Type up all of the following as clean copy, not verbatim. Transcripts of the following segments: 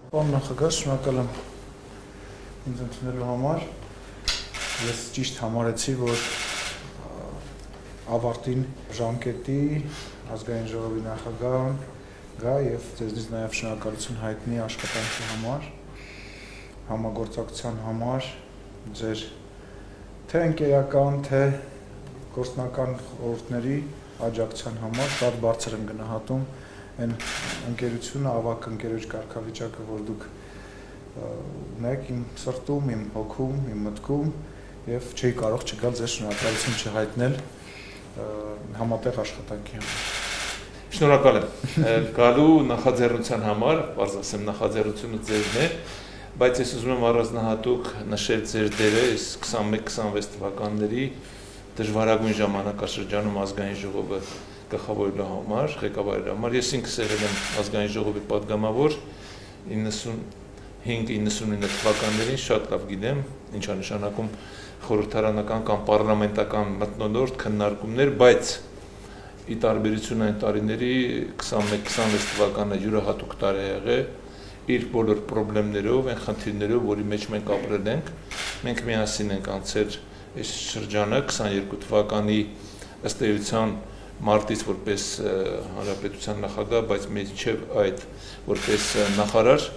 Պարոն նախագահ, շնորհակալ եմ ինձ ընդունելու համար։ Ես ճիշտ համարեցի, որ ավարտին ժամկետի ազգային ժողովի նախագահն գա եւ ձեզնից նաեւ շնորհակալություն հայտնի աշխատանքի համար, համագործակցության համար, ձեր թե ընկերական, թե գործնական խորհուրդների աջակցության համար շատ բարձր եմ գնահատում այն ընկերությունը, ավակ ընկերոջ կարգավիճակը, որ դուք ունեք իմ սրտում, իմ հոգում, իմ մտքում եւ չի կարող չգալ ձեր շնորհակալություն չհայտնել համատեղ աշխատանքի համար։ Շնորհակալ եմ գալու նախաձեռնության համար, բարձ ասեմ նախաձեռնությունը ձերն է, բայց ես ուզում եմ առանձնահատուկ նշել ձեր դերը այս 21-26 թվականների դժվարագույն ժամանակաշրջանում ազգային ժողովը գլխավորելու համար, ղեկավարելու համար։ Ես ինքս եղել եմ ազգային ժողովի падգամավոր 95-99 թվականներին, շատ լավ գիտեմ, ինչ է նշանակում խորհրդարանական կամ պարլամենտական մթնոլորտ քննարկումներ, բայց ի տարբերություն այն տարիների 21-26 թվականը յուրահատուկ տարի է եղել իր բոլոր խնդիրներով, այն խնդիրներով, որի մեջ մենք ապրել ենք, մենք միասին ենք անցել այս շրջանը 22 թվականի ըստ էության մարտից որպես հանրապետության նախագահ, բայց մինչև այդ որպես նախարար,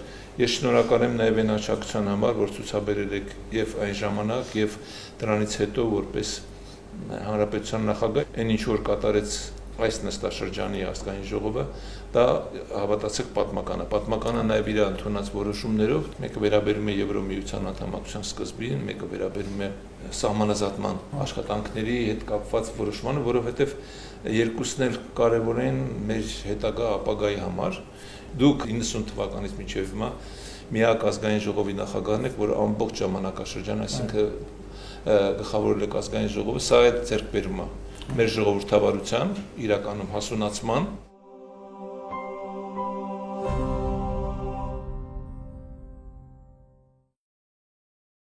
ես շնորհակալ եմ նաև այն աջակցության համար, որ ցուցաբերել եք եւ այն ժամանակ եւ դրանից հետո որպես հանրապետության նախագահ, այն ինչ որ կատարեց այս նստաշրջանի ազգային ժողովը, դա հավատացեք պատմական է։ Պատմական է նաև իր ընդունած որոշումներով, մեկը վերաբերում է Եվրոմիության անդամակցության սկզբին, մեկը վերաբերում է սահմանազատման աշխատանքների հետ կապված որոշմանը, որովհետև երկուսն էլ կարևոր են մեր հետագա ապագայի համար։ Դուք 90 թվականից մինչև հիմա միակ ազգային ժողովի նախագահն եք, որ ամբողջ ժամանակաշրջան, այսինքն գլխավորել եք ազգային ժողովը, սա է ձեռքբերումը մեր ժողովրդավարության, իրականում հասունացման